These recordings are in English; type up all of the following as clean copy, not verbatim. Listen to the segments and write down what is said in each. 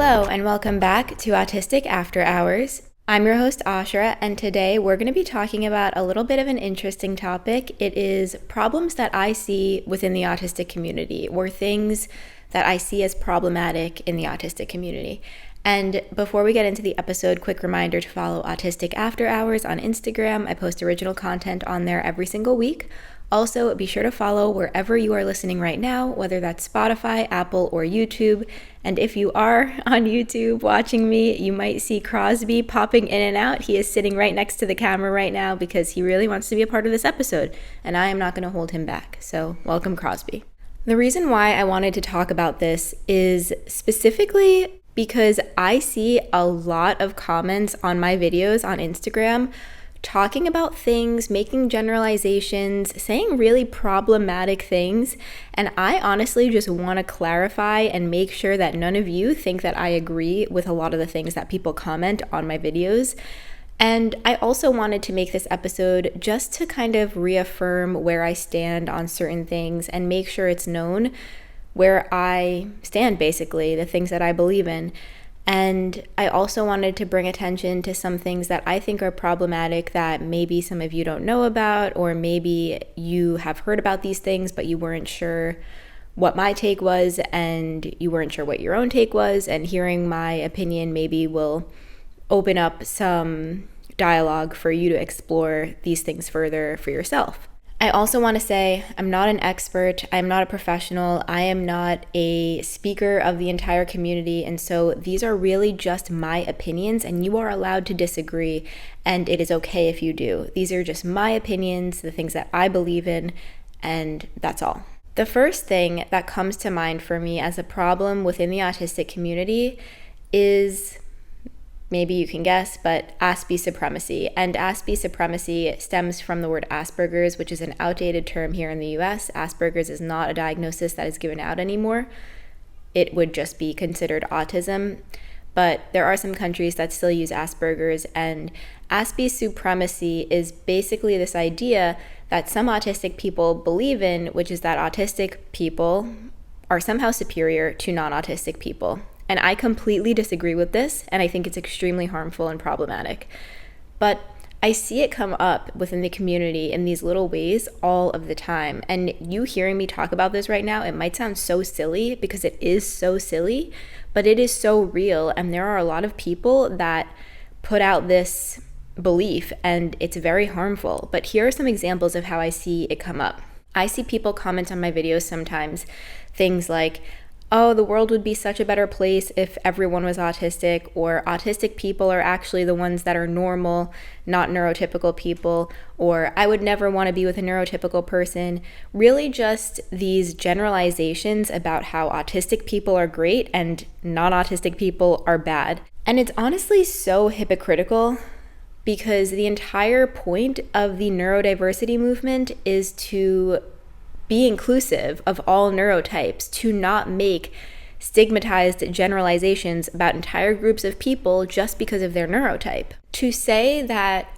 Hello and welcome back to Autistic After Hours. I'm your host Ashra, and today we're going to be talking about a little bit of an interesting topic. It is problems that I see within the autistic community, or things that I see as problematic in the autistic community. And before we get into the episode, quick reminder to follow Autistic After Hours on Instagram. I post original content on there every single week. Also, be sure to follow wherever you are listening right now, whether that's Spotify, Apple, or YouTube. And if you are on YouTube watching me, you might see Crosby popping in and out. He is sitting right next to the camera right now because he really wants to be a part of this episode, and I am not going to hold him back. So welcome, Crosby. The reason why I wanted to talk about this is specifically because I see a lot of comments on my videos on Instagram talking about things, making generalizations, saying really problematic things, and I honestly just want to clarify and make sure that none of you think that I agree with a lot of the things that people comment on my videos. And I also wanted to make this episode just to kind of reaffirm where I stand on certain things and make sure it's known where I stand, basically, the things that I believe in. And I also wanted to bring attention to some things that I think are problematic that maybe some of you don't know about, or maybe you have heard about these things, but you weren't sure what my take was, and you weren't sure what your own take was, and hearing my opinion maybe will open up some dialogue for you to explore these things further for yourself. I also want to say I'm not an expert, I'm not a professional, I am not a speaker of the entire community, and so these are really just my opinions, and you are allowed to disagree, and it is okay if you do. These are just my opinions, the things that I believe in, and that's all. The first thing that comes to mind for me as a problem within the autistic community is, maybe you can guess, but Aspie supremacy. And Aspie supremacy stems from the word Asperger's, which is an outdated term here in the US. Asperger's is not a diagnosis that is given out anymore. It would just be considered autism. But there are some countries that still use Asperger's, and Aspie supremacy is basically this idea that some autistic people believe in, which is that autistic people are somehow superior to non-autistic people. And I completely disagree with this, and I think it's extremely harmful and problematic. But I see it come up within the community in these little ways all of the time. And you hearing me talk about this right now, it might sound so silly, because it is so silly, but it is so real. And there are a lot of people that put out this belief, and it's very harmful. But here are some examples of how I see it come up. I see people comment on my videos sometimes, things like, oh, the world would be such a better place if everyone was autistic, or autistic people are actually the ones that are normal, not neurotypical people, or I would never want to be with a neurotypical person. Really just these generalizations about how autistic people are great and non-autistic people are bad. And it's honestly so hypocritical, because the entire point of the neurodiversity movement is to be inclusive of all neurotypes, to not make stigmatized generalizations about entire groups of people just because of their neurotype. To say that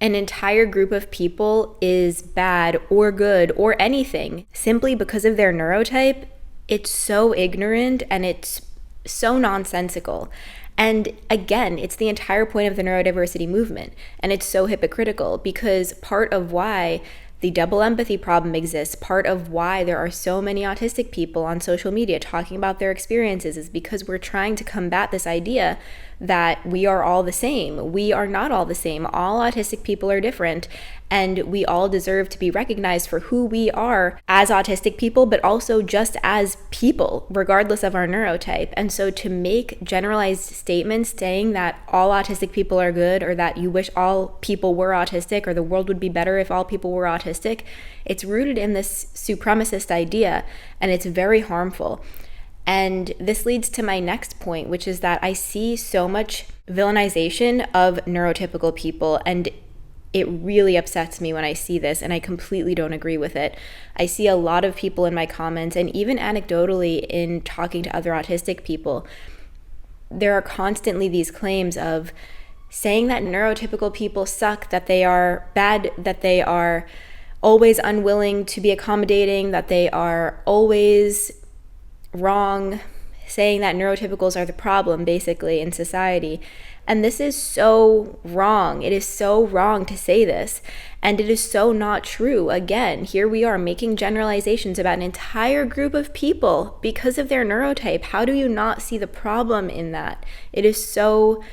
an entire group of people is bad or good or anything simply because of their neurotype, it's so ignorant and it's so nonsensical. And again, it's the entire point of the neurodiversity movement, and it's so hypocritical, because part of why the double empathy problem exists, part of why there are so many autistic people on social media talking about their experiences, is because we're trying to combat this idea that we are all the same. We are not all the same. All autistic people are different, and we all deserve to be recognized for who we are as autistic people, but also just as people, regardless of our neurotype. And so to make generalized statements saying that all autistic people are good, or that you wish all people were autistic, or the world would be better if all people were autistic, it's rooted in this supremacist idea, and it's very harmful. And this leads to my next point, which is that I see so much villainization of neurotypical people, and it really upsets me when I see this, and I completely don't agree with it. I see a lot of people in my comments, and even anecdotally in talking to other autistic people, there are constantly these claims of saying that neurotypical people suck, that they are bad, that they are always unwilling to be accommodating, that they are always wrong, saying that neurotypicals are the problem, basically, in society. And this is so wrong. It is so wrong to say this. And it is so not true. Again, here we are making generalizations about an entire group of people because of their neurotype. How do you not see the problem in that? It is so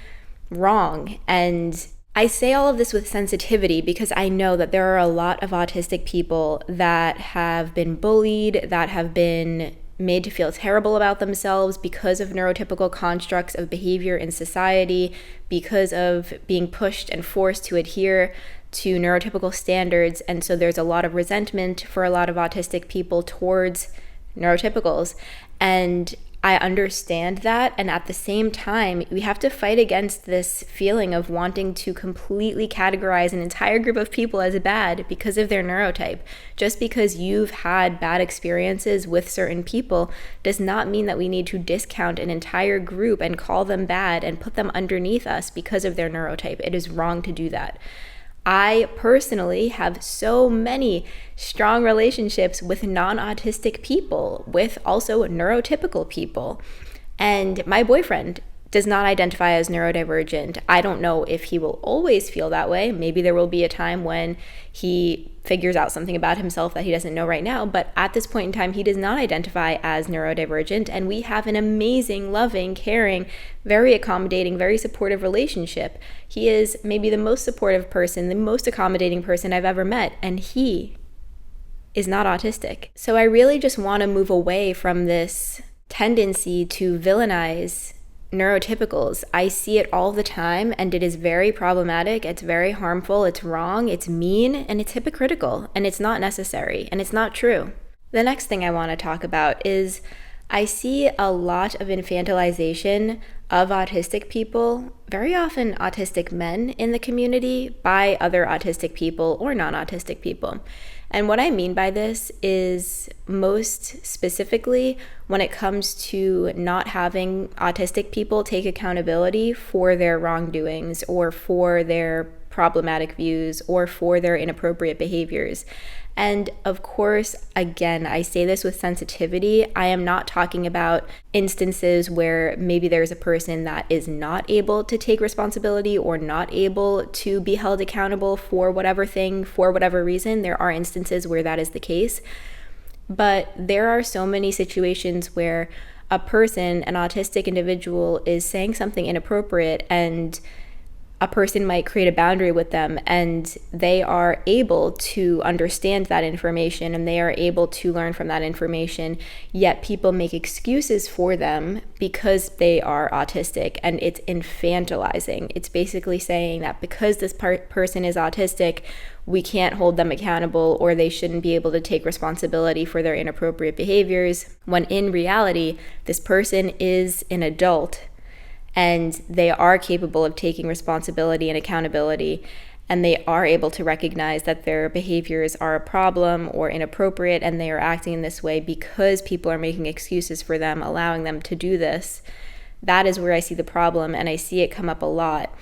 wrong. And I say all of this with sensitivity because I know that there are a lot of autistic people that have been bullied, that have been made to feel terrible about themselves because of neurotypical constructs of behavior in society, because of being pushed and forced to adhere to neurotypical standards. And so there's a lot of resentment for a lot of autistic people towards neurotypicals. And I understand that, and at the same time, we have to fight against this feeling of wanting to completely categorize an entire group of people as bad because of their neurotype. Just because you've had bad experiences with certain people does not mean that we need to discount an entire group and call them bad and put them underneath us because of their neurotype. It is wrong to do that. I personally have so many strong relationships with non-autistic people, with also neurotypical people. And my boyfriend does not identify as neurodivergent. I don't know if he will always feel that way. Maybe there will be a time when he figures out something about himself that he doesn't know right now. But at this point in time, he does not identify as neurodivergent. And we have an amazing, loving, caring, very accommodating, very supportive relationship. He is maybe the most supportive person, the most accommodating person I've ever met. And he is not autistic. So I really just want to move away from this tendency to villainize neurotypicals. I see it all the time, and it is very problematic. It's very harmful. It's wrong. It's mean, and it's hypocritical, and it's not necessary, and it's not true. The next thing I want to talk about is I see a lot of infantilization of autistic people, very often autistic men in the community, by other autistic people or non-autistic people. And what I mean by this is most specifically when it comes to not having autistic people take accountability for their wrongdoings or for their problematic views or for their inappropriate behaviors. And of course, again, I say this with sensitivity. I am not talking about instances where maybe there's a person that is not able to take responsibility or not able to be held accountable for whatever thing, for whatever reason. There are instances where that is the case. But there are so many situations where a person, an autistic individual, is saying something inappropriate, and a person might create a boundary with them, and they are able to understand that information and they are able to learn from that information, yet people make excuses for them because they are autistic, and it's infantilizing. It's basically saying that because this person is autistic, we can't hold them accountable, or they shouldn't be able to take responsibility for their inappropriate behaviors, when in reality, this person is an adult and they are capable of taking responsibility and accountability, and they are able to recognize that their behaviors are a problem or inappropriate, and they are acting in this way because people are making excuses for them, allowing them to do this. That is where I see the problem, and I see it come up a lot.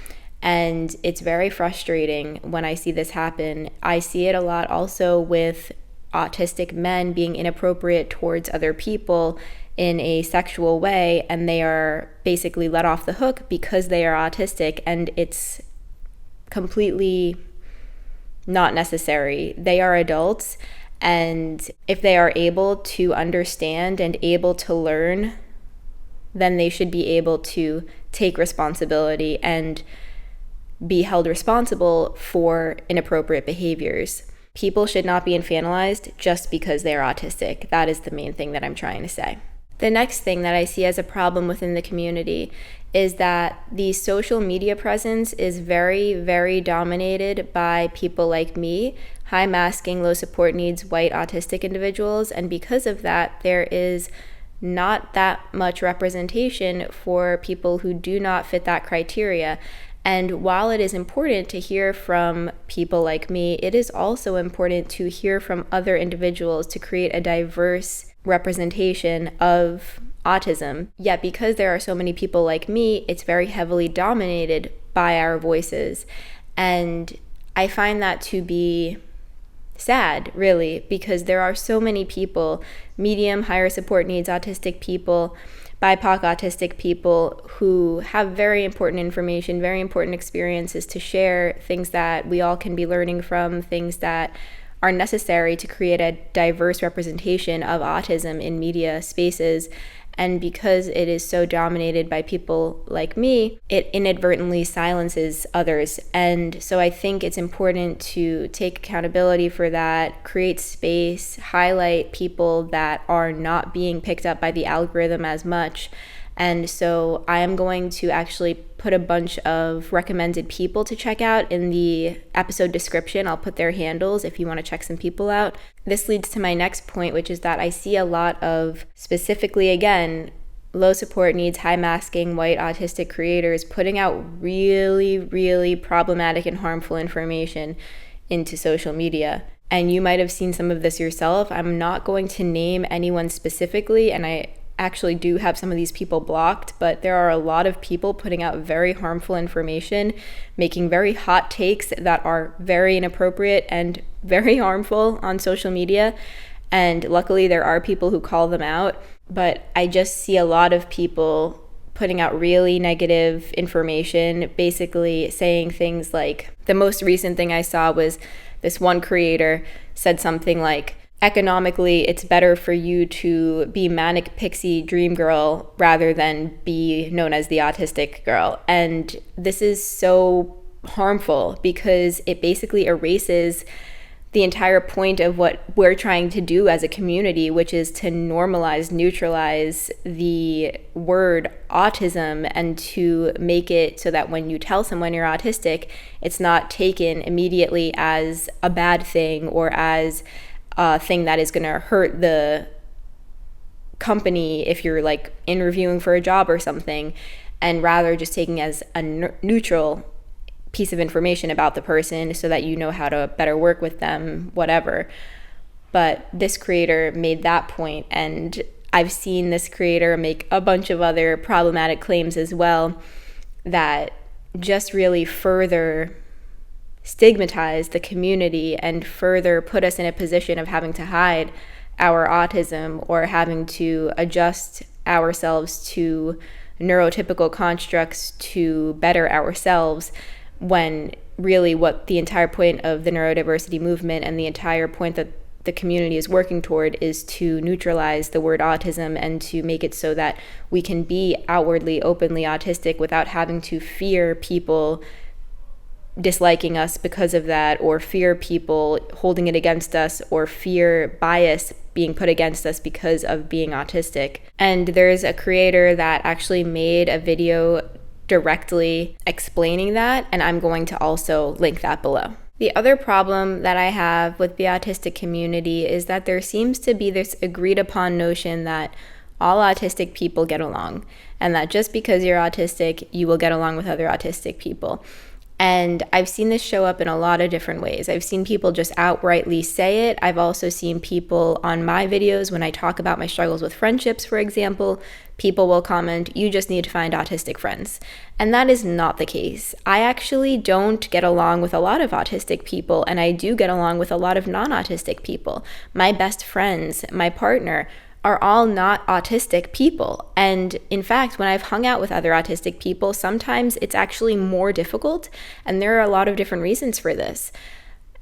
And it's very frustrating when I see this happen. I see it a lot also with autistic men being inappropriate towards other people in a sexual way, and they are basically let off the hook because they are autistic, and it's completely not necessary. They are adults, and if they are able to understand and able to learn, then they should be able to take responsibility and be held responsible for inappropriate behaviors. People should not be infantilized just because they are autistic. That is the main thing that I'm trying to say. The next thing that I see as a problem within the community is that the social media presence is very, very dominated by people like me, high masking, low support needs, white autistic individuals. And because of that, there is not that much representation for people who do not fit that criteria. And while it is important to hear from people like me, it is also important to hear from other individuals to create a diverse representation of autism. Yet because there are so many people like me, it's very heavily dominated by our voices. And I find that to be sad, really, because there are so many people, medium, higher support needs, autistic people, BIPOC autistic people who have very important information, very important experiences to share, things that we all can be learning from, things that are necessary to create a diverse representation of autism in media spaces. And because it is so dominated by people like me, it inadvertently silences others. And so I think it's important to take accountability for that, create space, highlight people that are not being picked up by the algorithm as much. And so I am going to actually put a bunch of recommended people to check out in the episode description. I'll put their handles if you want to check some people out. This leads to my next point, which is that I see a lot of, specifically again, low support needs, high masking, white autistic creators putting out really, really problematic and harmful information into social media. And you might have seen some of this yourself. I'm not going to name anyone specifically, and I actually do have some of these people blocked, but there are a lot of people putting out very harmful information, making very hot takes that are very inappropriate and very harmful on social media. And luckily there are people who call them out, but I just see a lot of people putting out really negative information, basically saying things like, the most recent thing I saw was this one creator said something like, economically, it's better for you to be manic pixie dream girl rather than be known as the autistic girl. And this is so harmful because it basically erases the entire point of what we're trying to do as a community, which is to normalize, neutralize the word autism and to make it so that when you tell someone you're autistic, it's not taken immediately as a bad thing or as thing that is going to hurt the company if you're like interviewing for a job or something, and rather just taking as a neutral piece of information about the person so that you know how to better work with them, whatever. But this creator made that point, and I've seen this creator make a bunch of other problematic claims as well that just really further stigmatize the community and further put us in a position of having to hide our autism or having to adjust ourselves to neurotypical constructs to better ourselves, when really what the entire point of the neurodiversity movement and the entire point that the community is working toward is to neutralize the word autism and to make it so that we can be outwardly, openly autistic without having to fear people disliking us because of that, or fear people holding it against us, or fear bias being put against us because of being autistic. And there's a creator that actually made a video directly explaining that, and I'm going to also link that below. The other problem that I have with the autistic community is that there seems to be this agreed upon notion that all autistic people get along, and that just because you're autistic, you will get along with other autistic people. And I've seen this show up in a lot of different ways. I've seen people just outrightly say it. I've also seen people on my videos, when I talk about my struggles with friendships, for example, people will comment, "You just need to find autistic friends." And that is not the case. I actually don't get along with a lot of autistic people, and I do get along with a lot of non-autistic people. My best friends, my partner, are all not autistic people. And in fact, when I've hung out with other autistic people, sometimes it's actually more difficult, and there are a lot of different reasons for this.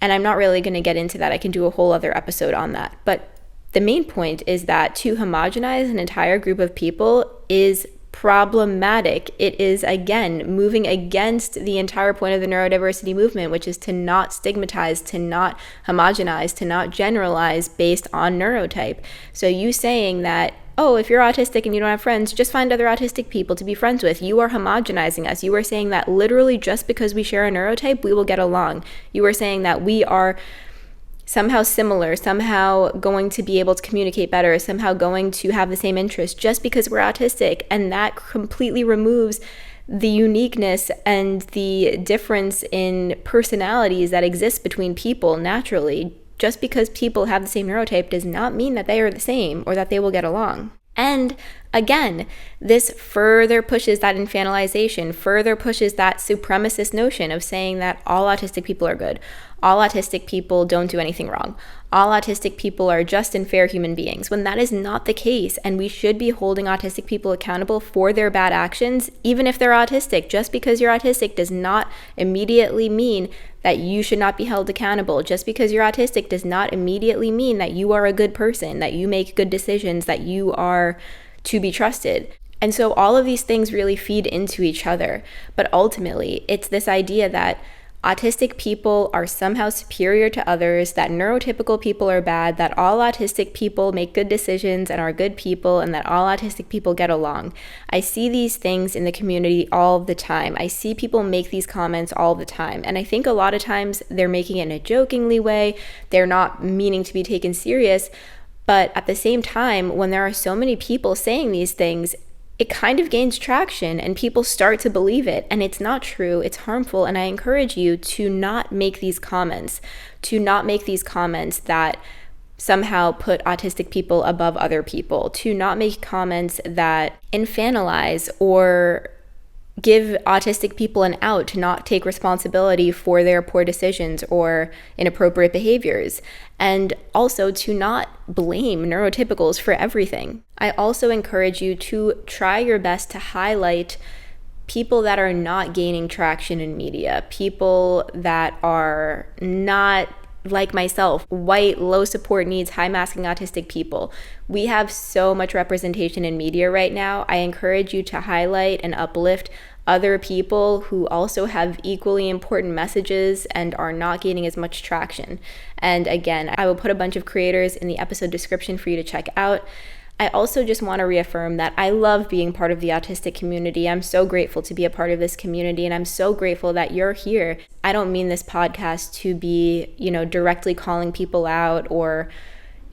And I'm not really going to get into that. I can do a whole other episode on that. But the main point is that to homogenize an entire group of people is problematic. It is, again, moving against the entire point of the neurodiversity movement, which is to not stigmatize, to not homogenize, to not generalize based on neurotype. So you saying that, oh, if you're autistic and you don't have friends, just find other autistic people to be friends with, you are homogenizing us. You are saying that literally just because we share a neurotype, we will get along. You are saying that we are somehow similar, somehow going to be able to communicate better, somehow going to have the same interests just because we're autistic. And that completely removes the uniqueness and the difference in personalities that exist between people naturally. Just because people have the same neurotype does not mean that they are the same or that they will get along. And again, this further pushes that infantilization, further pushes that supremacist notion of saying that all autistic people are good. All autistic people don't do anything wrong. all autistic people are just and fair human beings, when that is not the case. And we should be holding autistic people accountable for their bad actions, even if they're autistic. Just because you're autistic does not immediately mean that you should not be held accountable. Just because you're autistic does not immediately mean that you are a good person, that you make good decisions, that you are to be trusted. And so all of these things really feed into each other. But ultimately, it's this idea that autistic people are somehow superior to others, that neurotypical people are bad, that all autistic people make good decisions and are good people, and that all autistic people get along. I see these things in the community all the time. I see people make these comments all the time. And I think a lot of times they're making it in a jokingly way. They're not meaning to be taken serious. But at the same time, when there are so many people saying these things, it kind of gains traction and people start to believe it, and it's not true, it's harmful. And I encourage you to not make these comments, that somehow put autistic people above other people, to not make comments that infantilize or give autistic people an out to not take responsibility for their poor decisions or inappropriate behaviors, and also to not blame neurotypicals for everything. I also encourage you to try your best to highlight people that are not gaining traction in media, people that are not like myself, white, low support needs, high masking autistic people. We have so much representation in media right now. I encourage you to highlight and uplift other people who also have equally important messages and are not gaining as much traction. And again, I will put a bunch of creators in the episode description for you to check out. I also just want to reaffirm that I love being part of the autistic community. I'm so grateful to be a part of this community, and I'm so grateful that you're here. I don't mean this podcast to be, directly calling people out or,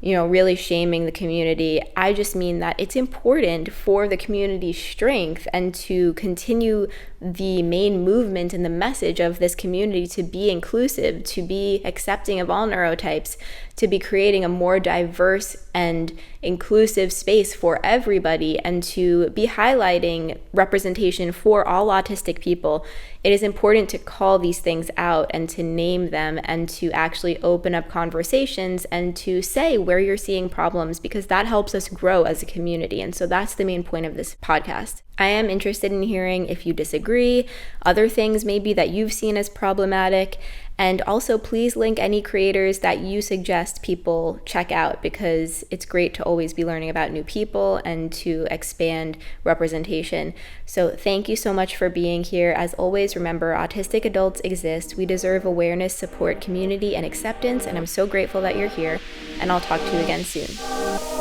really shaming the community. I just mean that it's important for the community's strength and to continue the main movement and the message of this community to be inclusive, to be accepting of all neurotypes, to be creating a more diverse and inclusive space for everybody, and to be highlighting representation for all autistic people. It is important to call these things out and to name them and to actually open up conversations and to say where you're seeing problems, because that helps us grow as a community. And so that's the main point of this podcast. I am interested in hearing if you disagree, other things maybe that you've seen as problematic, and also please link any creators that you suggest people check out, because it's great to always be learning about new people and to expand representation. So thank you so much for being here. As always, remember, autistic adults exist. We deserve awareness, support, community, and acceptance, and I'm so grateful that you're here, and I'll talk to you again soon.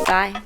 Bye.